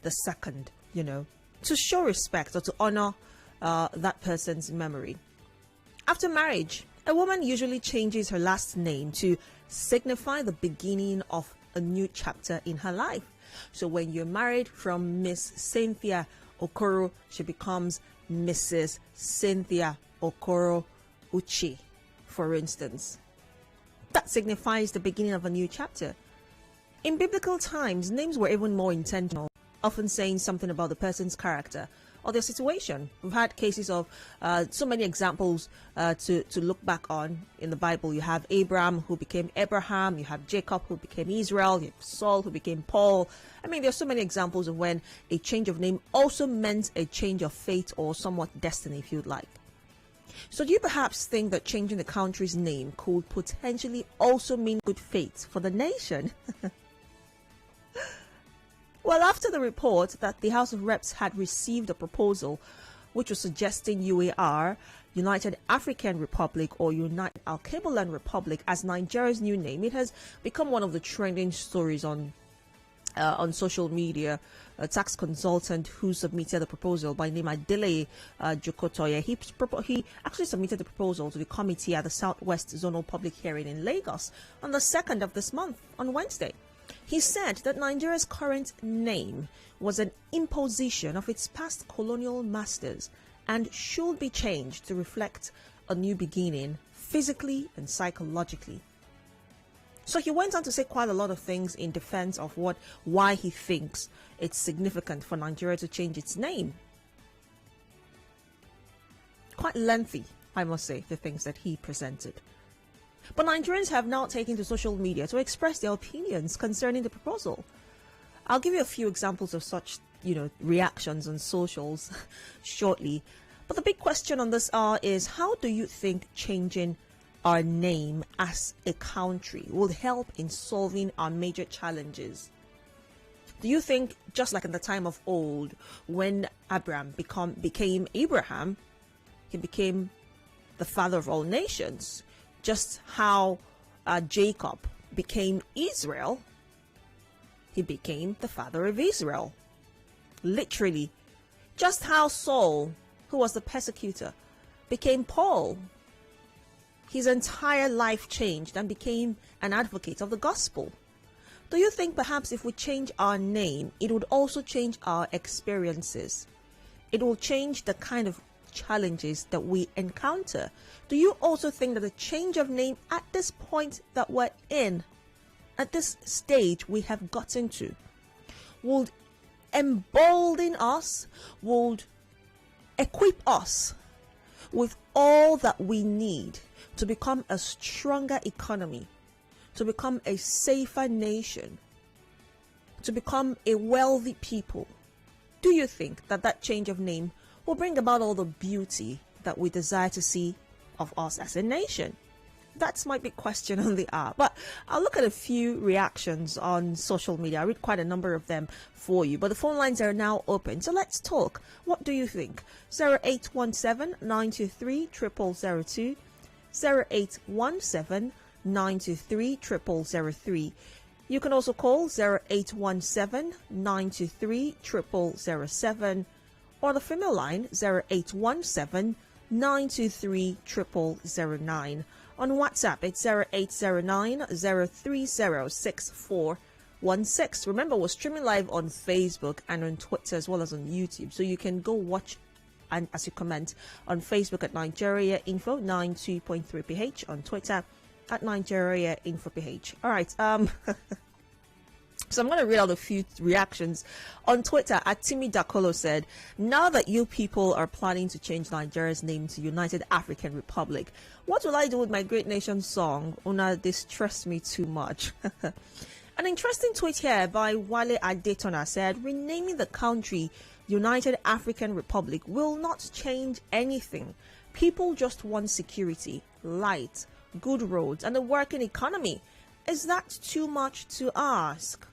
II, to show respect or to honor that person's memory. After marriage, a woman usually changes her last name to signify the beginning of a new chapter in her life. So when you're married from Miss Cynthia Okoro, she becomes Mrs. Cynthia Okoro Uchi, for instance. That signifies the beginning of a new chapter. In biblical times, names were even more intentional, often saying something about the person's character or their situation. We've had cases of so many examples to look back on in the Bible. You have Abraham, who became Abraham. You have Jacob, who became Israel. You have Saul, who became Paul. I mean, there's so many examples of when a change of name also meant a change of fate or somewhat destiny, if you'd like. So do you perhaps think that changing the country's name could potentially also mean good fate for the nation? Well, after the report that the House of Reps had received a proposal which was suggesting UAR, United African Republic, or United Alkebulan Republic, as Nigeria's new name, it has become one of the trending stories on social media. A tax consultant who submitted the proposal by name Adele Jokotoye, he actually submitted the proposal to the committee at the Southwest Zonal Public Hearing in Lagos on the 2nd of this month, on Wednesday. He said that Nigeria's current name was an imposition of its past colonial masters and should be changed to reflect a new beginning, physically and psychologically. So he went on to say quite a lot of things in defense of why he thinks it's significant for Nigeria to change its name. Quite lengthy, I must say, the things that he presented. But Nigerians have now taken to social media to express their opinions concerning the proposal. I'll give you a few examples of such, reactions on socials shortly. But the big question on this hour is, how do you think changing our name as a country will help in solving our major challenges? Do you think, just like in the time of old, when Abraham became Abraham, he became the father of all nations? Just how Jacob became Israel, he became the father of Israel. Literally. Just how Saul, who was the persecutor, became Paul. His entire life changed and became an advocate of the gospel. Do you think perhaps if we change our name, it would also change our experiences? It will change the kind of challenges that we encounter. Do you also think that the change of name at this point that we're in, at this stage we have gotten to, would embolden us, would equip us with all that we need to become a stronger economy, to become a safer nation, to become a wealthy people? Do you think that change of name will bring about all the beauty that we desire to see of us as a nation? That's my big question on the hour. But I'll look at a few reactions on social media. I read quite a number of them for you, but the phone lines are now open. So let's talk. What do you think? 0817-923-0002, 0817-923-0003. You can also call 0817-923-0007, or the female line 0817-923-0009. On WhatsApp, it's 0809-030-6416. Remember, we're streaming live on Facebook and on Twitter as well as on YouTube, so you can go watch and as you comment on Facebook at Nigeria Info 92.3ph, on Twitter at Nigeria Info PH. All right, so I'm going to read out a few reactions. On Twitter, at Timmy Dakolo said, now that you people are planning to change Nigeria's name to United African Republic, what will I do with my great nation song? Una distress me too much. An interesting tweet here by Wale Adetona said, renaming the country United African Republic will not change anything. People just want security, light, good roads, and a working economy. Is that too much to ask?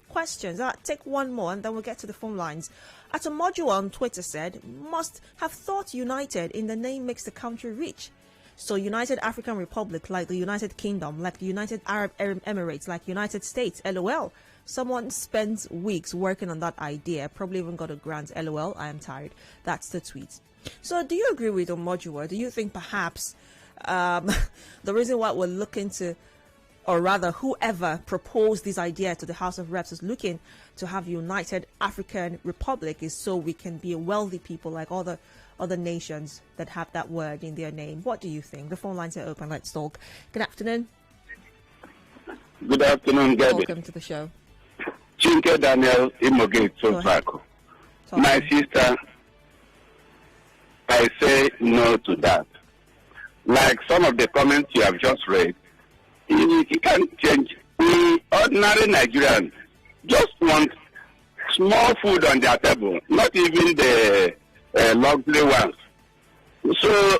Questions. Take one more and then we'll get to the phone lines. Atomodua on Twitter said, must have thought united in the name makes the country rich. So United African Republic, like the United Kingdom, like the United Arab Emirates, like United States, LOL. Someone spent weeks working on that idea, probably even got a grant. LOL, I am tired. That's the tweet. So do you agree with Omojuwa? Do you think perhaps the reason why we're looking to, or rather whoever proposed this idea to the House of Reps is looking to have United African Republic is so we can be a wealthy people like other nations that have that word in their name? What do you think? The phone lines are open. Let's talk. Good afternoon. Good afternoon, Gabby. Welcome to the show. Chinke Daniel Imoge Tsofako. My sister, I say no to that. Like some of the comments you have just read, you can't change. We ordinary Nigerians just want small food on their table, not even the luxury ones. So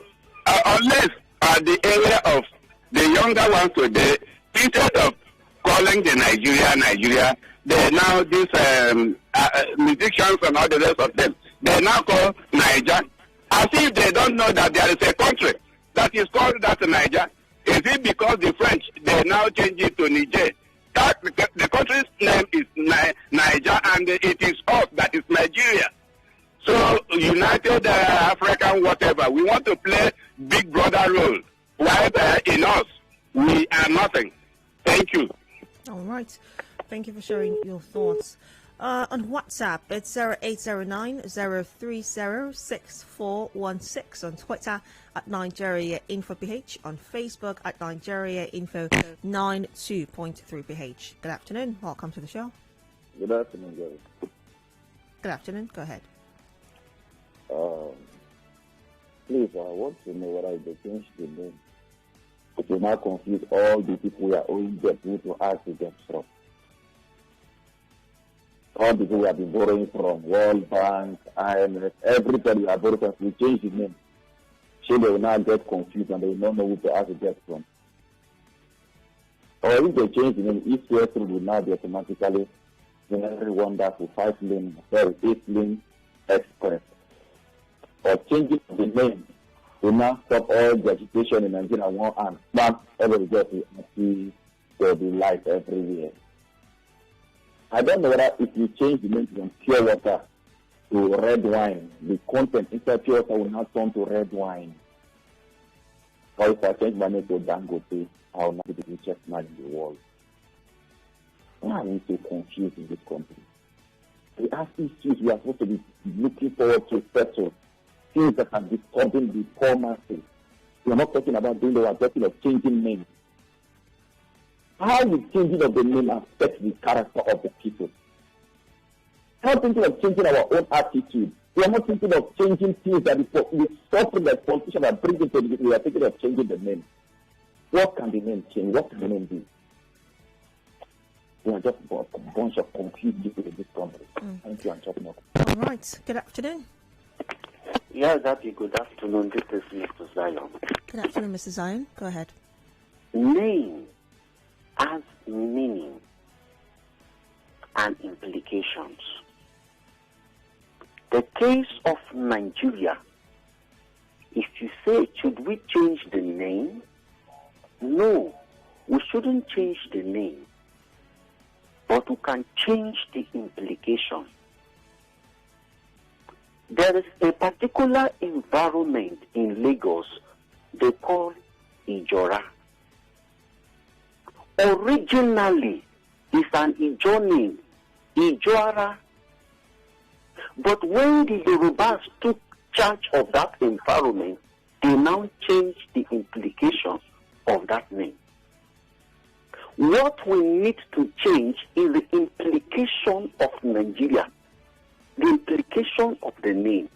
unless at the area of the younger ones today, instead of calling the Nigeria, they now these musicians and all the rest of them, they now call Niger, as if they don't know that there is a country that is called that Niger. Is it because the French, they now change it to Niger? That the country's name is Niger, and it is us that is Nigeria. So United African whatever, we want to play big brother role, while in us, we are nothing. Thank you. All right. Thank you for sharing your thoughts. On WhatsApp, it's 0809-030-6416. On Twitter, at Nigeria Info PH. On Facebook, at Nigeria Info 92.3 PH. Good afternoon. Welcome to the show. Good afternoon, guys. Good afternoon. Go ahead. Please, I want to know whether they change the name. It will not confuse all the people we are owing debt to ask to get from. All the people we have been borrowing from, World Bank, IMF, everybody we are borrowing from, we change the name. So they will not get confused and they will not know who to ask to get from. Or if they change the name, each year will now be automatically very wonderful 8-lane express. Or changing the name will now stop all the agitation in Nigeria one hand. But everybody see there will be light everywhere. I don't know whether if you change the name from pure water to red wine, the content inside pure water will not turn to red wine. Or if I change my name to Dangote, I will not be the richest man in the world. Why are we so confused in this country? We have issues we are supposed to be looking forward to settle. Things that are disturbing the poor masses. We are not talking about doing, we are talking of changing names. How will changing of the name affect the character of the people? We are not thinking of changing our own attitude. We are not thinking of changing things that the suffering that politicians are bringing to the people. We are thinking of changing the name. What can the name change? What can the name do? We are just a bunch of confused people in this country. Thank you, I'm talking about. All right. Good afternoon. Yeah, Daddy, good afternoon. This is Mr. Zion. Good afternoon, Mr. Zion. Go ahead. Name has meaning and implications. The case of Nigeria, if you say, should we change the name? No, we shouldn't change the name. But we can change the implication. There is a particular environment in Lagos they call Ijora. Originally, it's an Ijo name, Ijora. But when the Yorubas took charge of that environment, they now changed the implications of that name. What we need to change is the implication of Nigeria, the implication of the name.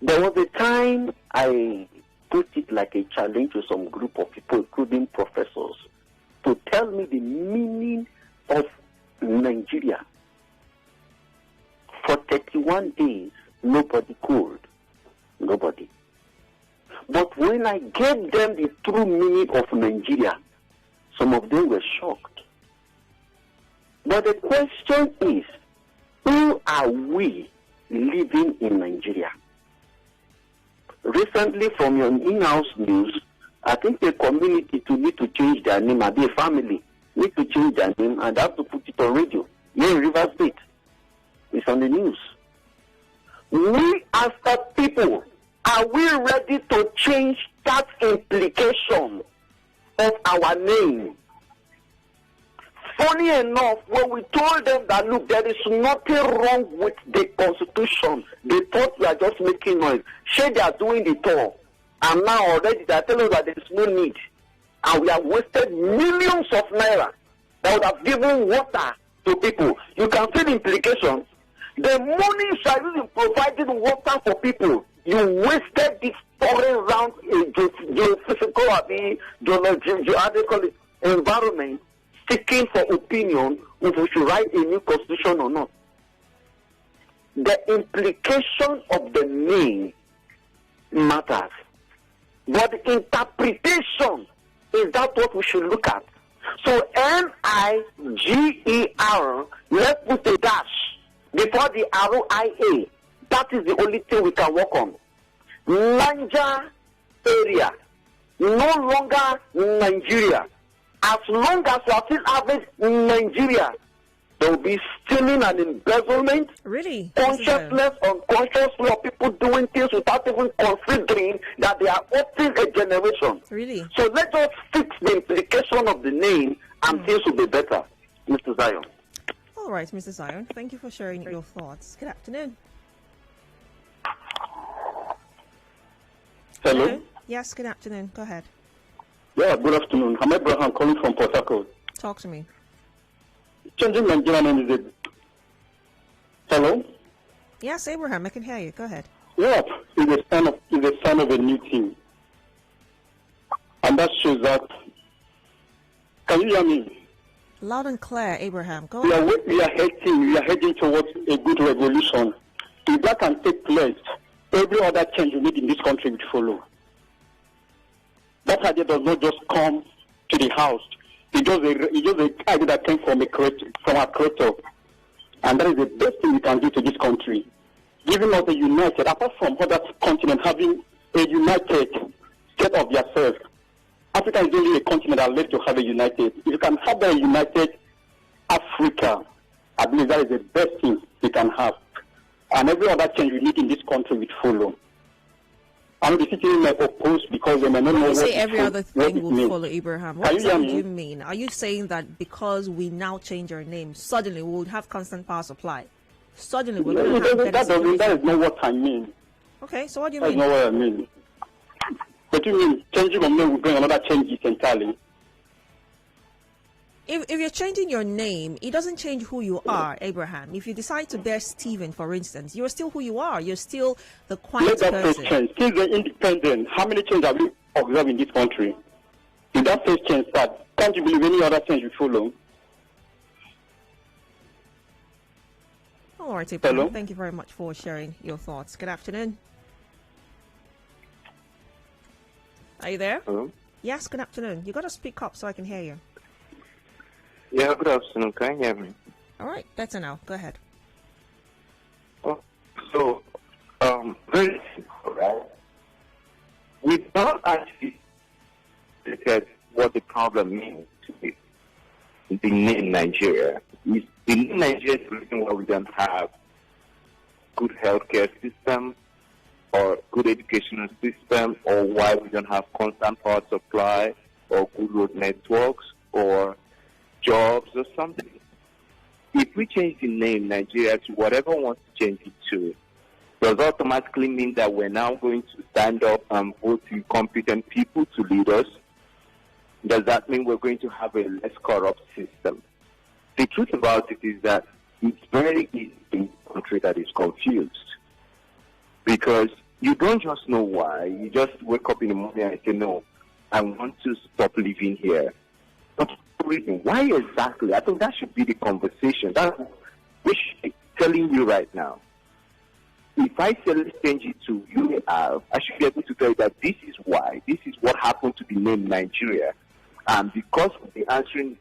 There was a time I put it like a challenge to some group of people, including professors, to tell me the meaning of Nigeria. For 31 days, nobody could. Nobody. But when I gave them the true meaning of Nigeria, some of them were shocked. But the question is, who are we living in Nigeria? Recently, from your in-house news, I think the community to need to change their name and be a family. need to change their name and have to put it on radio. Here in River State, it's on the news. We as a people, are we ready to change that implication of our name? Funny enough, when we told them that, look, there is nothing wrong with the Constitution, they thought we are just making noise. Sure, they are doing the tour. And now already they are telling us that there is no need. And we have wasted millions of naira that would have given water to people. You can see the implication. The money you are using providing water for people, you wasted this foreign round geophysical, environment, seeking for opinion if we should write a new constitution or not. The implication of the name matters. But the interpretation, is that what we should look at? So Niger, let's put a dash before the RIA. That is the only thing we can work on. Niger area, no longer Nigeria. As long as we are still having Nigeria, there will be stealing and embezzlement, really, consciousness, unconsciously of people doing things without even considering that they are opting a generation. Really? So let us fix the implication of the name and things will be better. Mr. Zion. All right, Mr. Zion. Thank you for sharing your thoughts. Good afternoon. Hello? Yes, good afternoon. Go ahead. Yeah, good afternoon. I'm Abraham calling from Port Harcourt. Talk to me. Changing Nigerian name is a... Hello? Yes, Abraham, I can hear you. Go ahead. Yeah, it's a sign of a new thing. And that shows that... Can you hear me? Loud and clear, Abraham. Go We ahead. are heading towards a good revolution. If that can take place, every other change we need in this country will follow. That idea does not just come to the house. It's just an idea that came from our creator. And that is the best thing we can do to this country. Giving us a united, apart from other continents having a united state of yourself. Africa is only a continent that left to have a united. If you can have a united Africa, I believe that is the best thing we can have. And every other change we need in this country will follow. And the citizens may oppose because they may not know what you say every other thing will means. follow, Abraham. What do you mean? Are you saying that because we now change our name, suddenly we will have constant power supply? Suddenly we're going to have that is not what I mean. Okay, so what do you That's mean? not what I mean. But you mean changing of name will bring another changes entirely? If you're changing your name, it doesn't change who you are, Abraham. If you decide to bear Stephen, for instance, you're still who you are. You're still the quiet Let that person. face change. Since they're independent, how many changes have we observed in this country? If that face change starts, can't you believe any other change will follow? All right, Abraham. Hello? Thank you very much for sharing your thoughts. Good afternoon. Are you there? Hello? Yes, good afternoon. You got to speak up so I can hear you. Yeah, good afternoon. Can you hear me? All right, better now. Go ahead. Oh, so, very simple, right? We've not actually looked at what the problem means to the name Nigeria. The name Nigeria is the reason why we don't have good healthcare system or good educational system, or why we don't have constant power supply or good road networks or jobs or something. If we change the name Nigeria to whatever wants to change it to, does automatically mean that we're now going to stand up and vote incompetent people to lead us? Does that mean we're going to have a less corrupt system? The truth about it is that it's very easy in a country that is confused, because you don't just know why. You just wake up in the morning and say, no, I want to stop living here. But reason, why exactly? I think that should be the conversation. That's what we should be telling you right now. If I say let's change it to UAR, I should be able to tell you that this is why. This is what happened to the name Nigeria. And because of the answering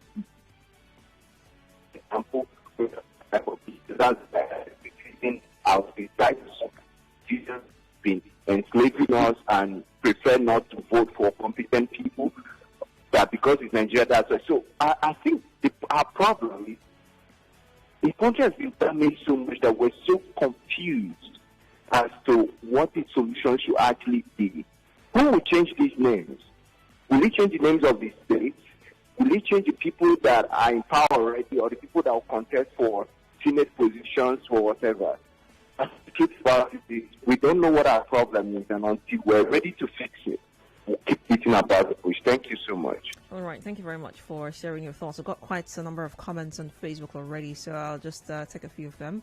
example, that's our desires of Jesus been enslaving us and prefer not to vote for competent people, that because it's Nigeria, that's why. So I think country has been damaged so much that we're so confused as to what the solution should actually be. Who will change these names? Will it change the names of the states? Will it change the people that are in power already, or the people that will contest for Senate positions or whatever? The truth about it is, we don't know what our problem is, and until we're ready to fix it, we'll keep beating about the bush. Thank you so much. All right, thank you very much for sharing your thoughts. I've got quite a number of comments on Facebook already, so I'll just take a few of them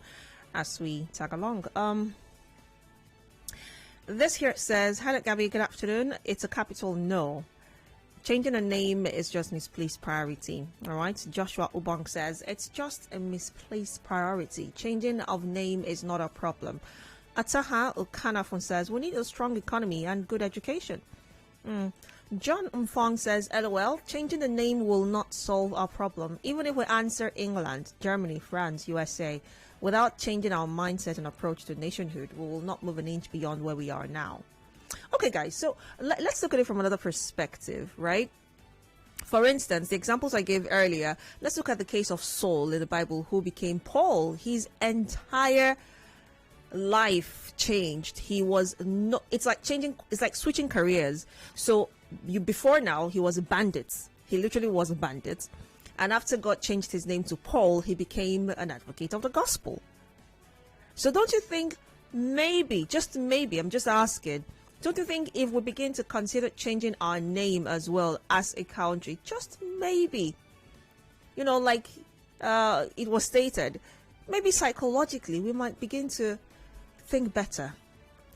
as we tag along. This here says, "Hello, Gabby. Good afternoon. It's a capital no. Changing a name is just misplaced priority." All right. Joshua Ubong says, "It's just a misplaced priority. Changing of name is not a problem." Ataha Ukanafon says, "We need a strong economy and good education." John Mfong says, "LOL, changing the name will not solve our problem. Even if we answer England, Germany, France, USA, without changing our mindset and approach to nationhood, we will not move an inch beyond where we are now." Okay, guys, so let's look at it from another perspective, right? For instance, the examples I gave earlier, let's look at the case of Saul in the Bible, who became Paul. His entire life changed. He was no, it's like switching careers. So before now, he was a bandit. He literally was a bandit. And after God changed his name to Paul, he became an advocate of the gospel. So don't you think maybe, just maybe, I'm just asking, don't you think if we begin to consider changing our name as well as a country, just maybe, you know, like it was stated, maybe psychologically we might begin to think better?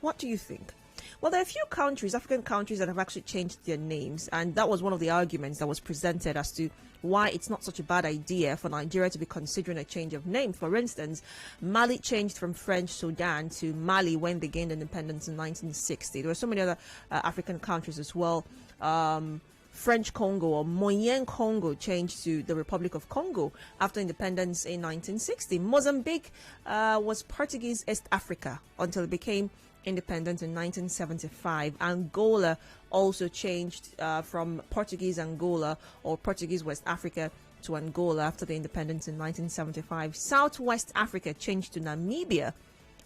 What do you think? Well, there are a few countries, African countries, that have actually changed their names, and that was one of the arguments that was presented as to why it's not such a bad idea for Nigeria to be considering a change of name. For instance, Mali changed from French Sudan to Mali when they gained independence in 1960. There were so many other African countries as well. French Congo, or Moyen Congo, changed to the Republic of Congo after independence in 1960. Mozambique was Portuguese East Africa until it became independent in 1975. Angola also changed from Portuguese Angola or Portuguese West Africa to Angola after the independence in 1975. Southwest Africa changed to Namibia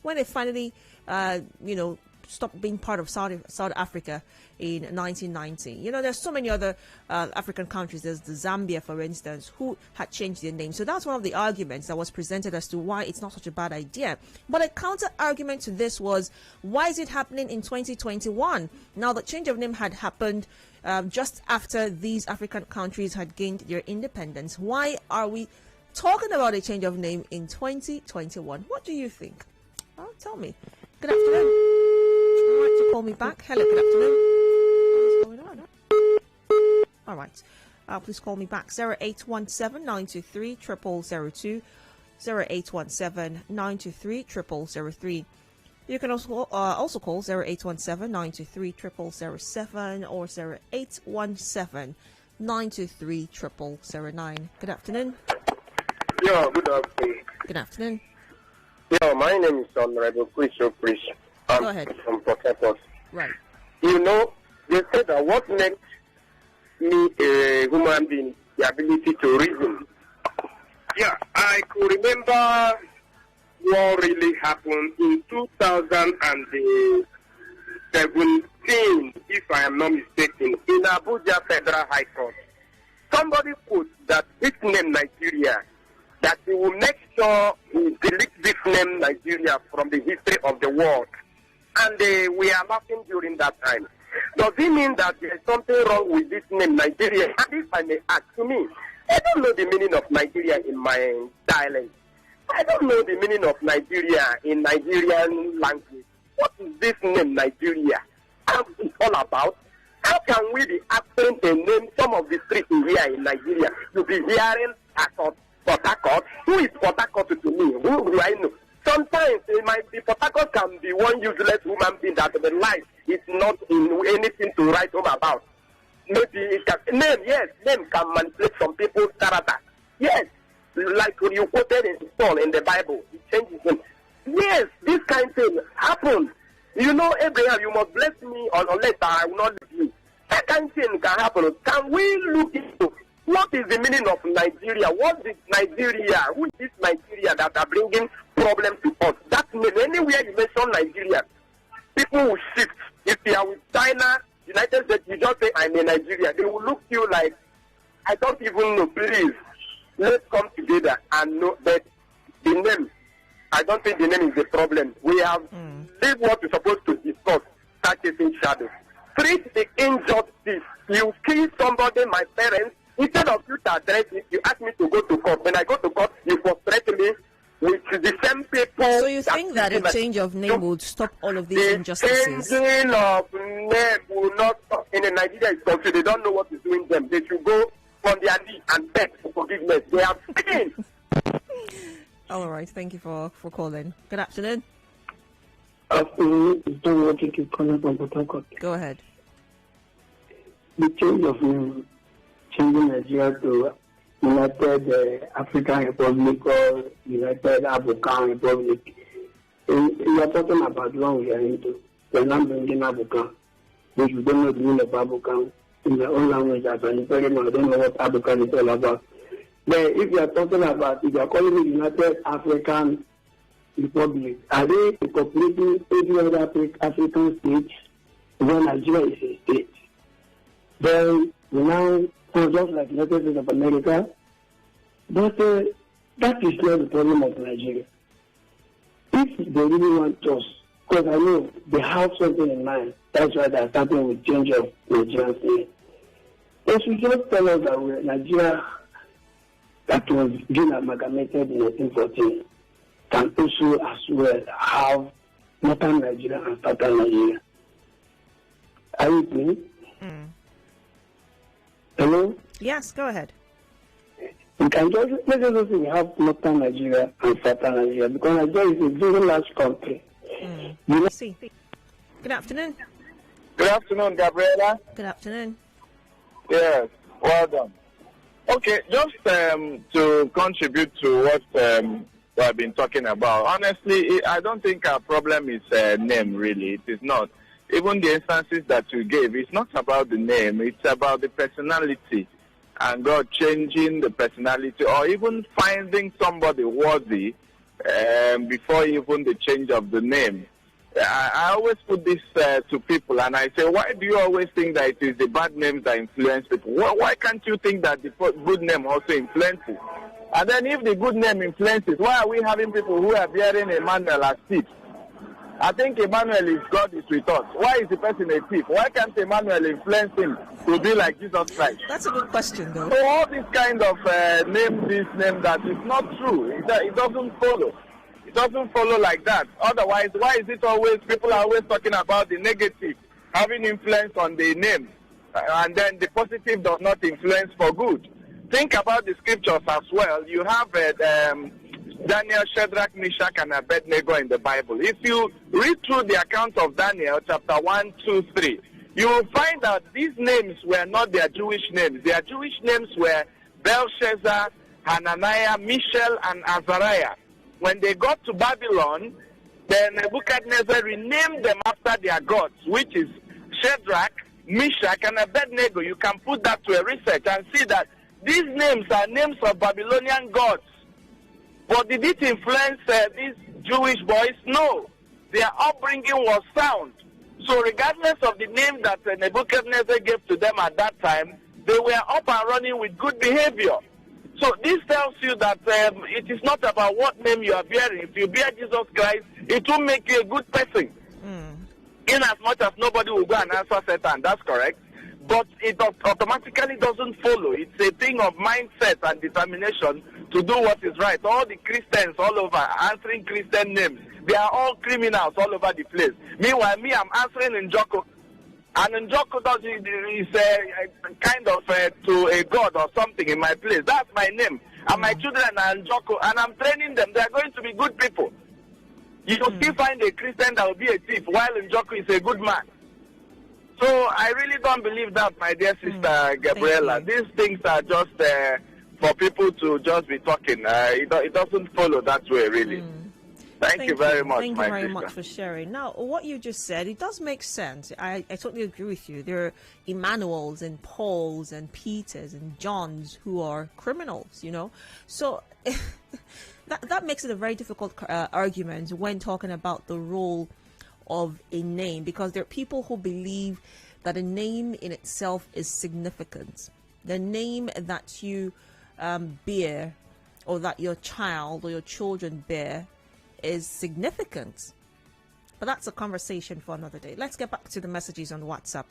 when they finally, stopped being part of South Africa in 1990. You know, there's so many other African countries. There's the Zambia, for instance, who had changed their name. So that's one of the arguments that was presented as to why it's not such a bad idea. But a counter argument to this was, why is it happening in 2021? Now, the change of name had happened just after these African countries had gained their independence. Why are we talking about a change of name in 2021? What do you think? Well, tell me. Good afternoon. All right, to call me back. Hello, good afternoon. What is going on? All right. Please call me back. 0817-923-0002. 0817-923-0003. You can also call 0817-923-0007 or 0817-923-0009. Good afternoon. Yeah, good afternoon. Good afternoon. Yeah, my name is Honorable Chris O'Chris. Go ahead. From Port Harcourt. Right. You know, they said that what makes me a human being the ability to reason. Yeah, I could remember what really happened in 2017, if I am not mistaken, in Abuja Federal High Court. Somebody put that this name Nigeria, that he will make sure he delete this name Nigeria from the history of the world. And we are laughing during that time. Does it mean that there is something wrong with this name Nigeria? And if I may ask, to me, I don't know the meaning of Nigeria in my dialect. I don't know the meaning of Nigeria in Nigerian language. What is this name Nigeria? What is it all about? How can we be asking a name some of the streets here in Nigeria? You'll be hearing Port Harcourt. Who is Port Harcourt to me? Who do I know? Sometimes it might be Port Harcourt can be one useless human being that the life is not in anything to write home about. Maybe it can, name can manipulate some people's character. Yes, like you quoted in Paul in the Bible, it changes him. Yes, this kind of thing happens. You know, Abraham, you must bless me unless I will not leave you. That kind of thing can happen. Can we look into What is the meaning of Nigeria? What is Nigeria? Who is this Nigeria that are bringing problems to us? That means anywhere you mention Nigeria, people will shift. If you are with China, United States, you just say, I'm in Nigeria. They will look at you like, I don't even know, please. Let's come together and know that the name, I don't think the name is the problem. We have this what we're supposed to discuss, start chasing shadows. Treat the injustice. You kill somebody, my parents, instead of you to address it, you ask me to go to court. When I go to court, you frustrate me with the same people. So you think that a change of name would stop all of these injustices? The changing of name will not stop. In Nigeria, it's country. They don't know what is doing them. They should go on their knees and beg for forgiveness. They have sinned. All right. Thank you for calling. Good afternoon. Afternoon. It's Don Wakiki calling from Port Harcourt. Go ahead. The change of name, changing Nigeria to United African Republic or United African Republic. We are talking about the one we are into. We are not bringing African, which we don't know the meaning of African in their own language. As an Italian, I don't know what African is all about. But if you are talking about, if you are calling it United African Republic, are they incorporating every other African state when Nigeria is a state? Then we now, just like United States of America, but that is not the problem of Nigeria. If they really want us, because I know they have something in mind, that's why they're starting with change of Nigerian name. They should just tell us that we're Nigeria that was being amalgamated in 1914 can also as well have northern Nigeria and southern Nigeria. Are you with me? Hello? Yes, go ahead. We can just, let's just say we have northern Nigeria and southern Nigeria because Nigeria is a very large country. You know? See. Good afternoon. Good afternoon, Gabriella. Good afternoon. Yes, well done. Okay, just to contribute to what we have been talking about. Honestly, I don't think our problem is name, really. It is not. Even the instances that you gave, it's not about the name. It's about the personality. And God changing the personality or even finding somebody worthy before even the change of the name. I always put this to people and I say, why do you always think that it is the bad names that influence people? Why can't you think that the good name also influences? And then if the good name influences, why are we having people who are bearing Emmanuel as thieves? I think Emmanuel is God is with us. Why is the person a thief? Why can't Emmanuel influence him to be like Jesus Christ? That's a good question, though. So all this kind of name this, name that is not true. It doesn't follow. It doesn't follow like that. Otherwise, why is it always, people are always talking about the negative, having influence on the name, and then the positive does not influence for good. Think about the scriptures as well. You have Daniel, Shadrach, Meshach, and Abednego in the Bible. If you read through the account of Daniel, chapter 1, 2, 3, you will find that these names were not their Jewish names. Their Jewish names were Belshazzar, Hananiah, Mishael, and Azariah. When they got to Babylon, then Nebuchadnezzar renamed them after their gods, which is Shadrach, Meshach, and Abednego. You can put that to a research and see that these names are names of Babylonian gods. But did it influence these Jewish boys? No. Their upbringing was sound. So regardless of the name that Nebuchadnezzar gave to them at that time, they were up and running with good behavior. So this tells you that it is not about what name you are bearing. If you bear Jesus Christ, it will make you a good person. In as much as nobody will go and answer Satan, that's correct. But it automatically doesn't follow. It's a thing of mindset and determination to do what is right. All the Christians all over answering Christian names, they are all criminals all over the place. Meanwhile, me, I'm answering Njoko. And Njoko is a kind of to a god or something in my place. That's my name. And my children are Njoko, and I'm training them. They're going to be good people. You will still find a Christian that will be a thief, while Njoko is a good man. So I really don't believe that, my dear sister Gabriella. These things are just for people to just be talking. It doesn't follow that way, really. Thank you very much. Thank you my very sister. much for sharing. Now, what you just said, it does make sense. I totally agree with you. There are Emmanuels and Pauls and Peters and Johns who are criminals, you know. So that makes it a very difficult argument when talking about the role of a name, because there are people who believe that a name in itself is significant. The name that you bear, or that your child or your children bear, is significant. But that's a conversation for another day. Let's get back to the messages on WhatsApp.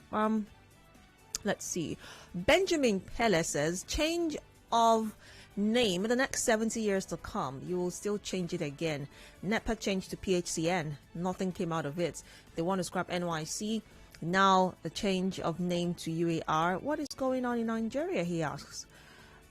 Let's see. Benjamin Pele says, change of name in the next 70 years to come, you will still change it again. NEPA changed to PHCN, nothing came out of it. They want to scrap NYC, now the change of name to UAR. What is going on in Nigeria, he asks.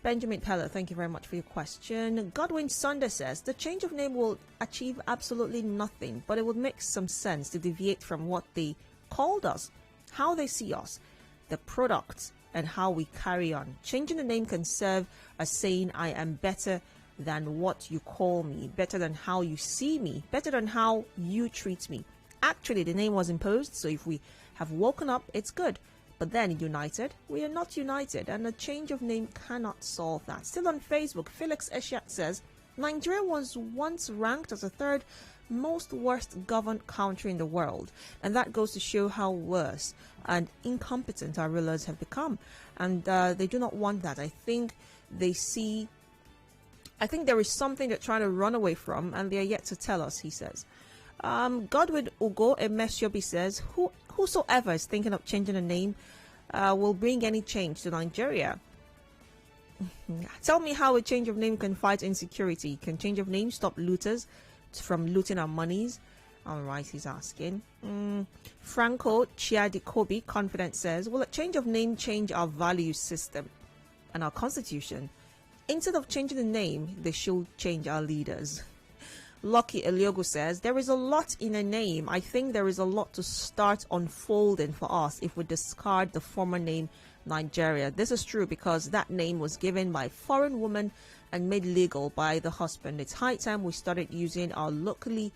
Benjamin Peller, thank you very much for your question. Godwin Sunder says, the change of name will achieve absolutely nothing, but it would make some sense to deviate from what they called us, how they see us, the products, and how we carry on. Changing the name can serve as saying I am better than what you call me, better than how you see me, better than how you treat me. Actually, the name was imposed, so if we have woken up, it's good. But then united, we are not united, and a change of name cannot solve that. Still on Facebook, Felix Eshiat says, Nigeria was once ranked as the third most worst governed country in the world, and that goes to show how worse and incompetent our rulers have become. And they do not want that. I think there is something they're trying to run away from, and they are yet to tell us, he says. Godwin Ugo Emeshobi says, whosoever is thinking of changing the name will bring any change to Nigeria. Tell me how a change of name can fight insecurity. Can change of name stop looters from looting our monies? All right, he's asking. Franco Chiadikobi, confident, says, will a change of name change our value system and our constitution? Instead of changing the name, they should change our leaders. Lucky Eliogo says, there is a lot in a name. I think there is a lot to start unfolding for us if we discard the former name Nigeria. This is true because that name was given by a foreign woman and made legal by the husband. It's high time we started using our locally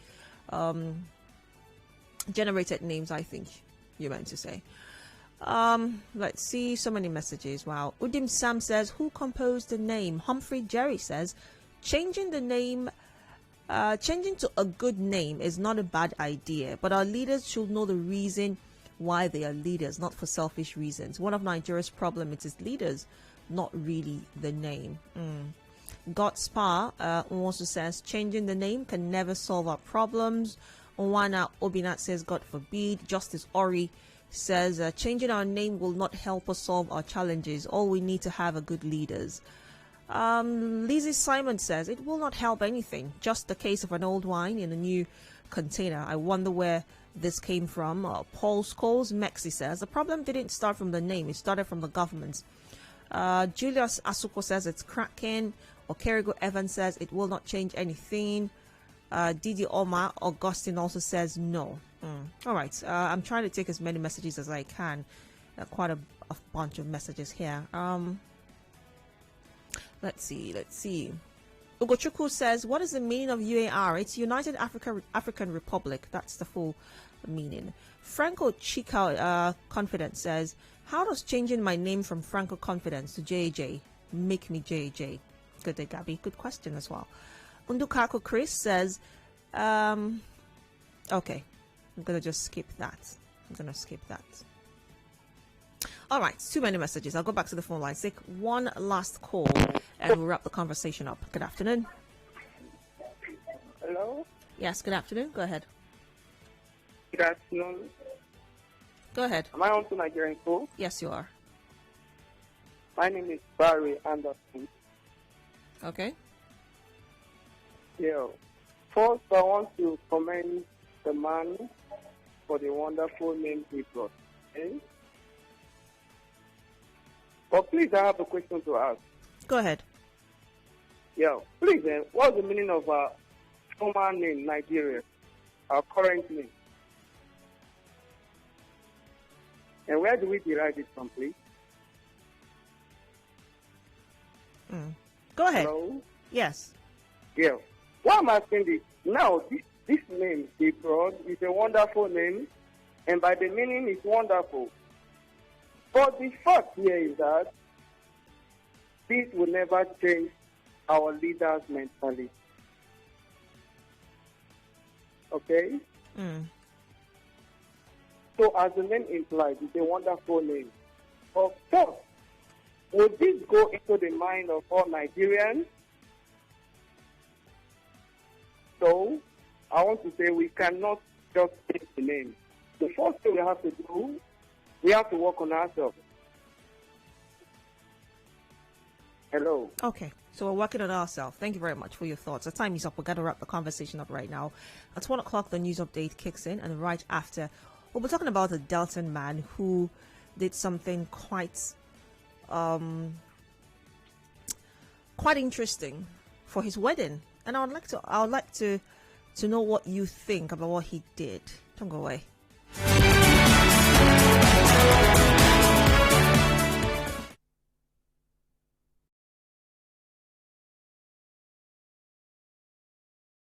generated names, I think you meant to say. Let's see, so many messages. Wow. Udim Sam says, who composed the name? Humphrey Jerry says, changing the name changing to a good name is not a bad idea, but our leaders should know the reason why they are leaders, not for selfish reasons. One of Nigeria's problems is its leaders, not really the name. God Spa also says, changing the name can never solve our problems. Owana Obinat says, God forbid. Justice Ori says, changing our name will not help us solve our challenges. All we need to have are good leaders. Lizzie Simon says, it will not help anything. Just the case of an old wine in a new container. I wonder where this came from. Paul Scholes Mexi says, the problem didn't start from the name. It started from the government. Julius Asuko says, it's cracking. Okerigo Evans says, it will not change anything. Didi Omar Augustine also says, no. All right. I'm trying to take as many messages as I can. Quite a bunch of messages here. Let's see. Ugochukwu says, what is the meaning of UAR? It's United African Republic. That's the full meaning. Franco Chica Confidence says, how does changing my name from Franco Confidence to JJ make me JJ? Good day, Gabby. Good question as well. Undukako Chris says, okay, I'm going to just skip that. All right, too many messages. I'll go back to the phone line. Take one last call and we'll wrap the conversation up. Good afternoon. Hello? Yes, good afternoon. Go ahead. Good afternoon. Go ahead. Am I on to Nigerian School? Yes, you are. My name is Barry Anderson. Okay. Yeah. First, I want to commend the man for the wonderful name he brought. Okay? But please, I have a question to ask. Go ahead. Yeah, please, what's the meaning of our former name, Nigeria, our current name? And where do we derive it from, please? Go ahead. Hello? Yes. Yeah. Why am I asking this? Now, this name he brought is a wonderful name, and by the meaning it's wonderful. But the fact here is that this will never change our leaders' mentality. Okay? So as the name implies, it's a wonderful name. Of course, would this go into the mind of all Nigerians? So, I want to say we cannot just change the name. The first thing we have to do, we have to work on ourselves. Hello. Okay, so we're working on ourselves. Thank you very much for your thoughts. The time is up. We've got to wrap the conversation up right now. At 1 o'clock, the news update kicks in, and right after, we'll be talking about a Delton man who did something quite interesting for his wedding, and I would like to know what you think about what he did. Don't go away.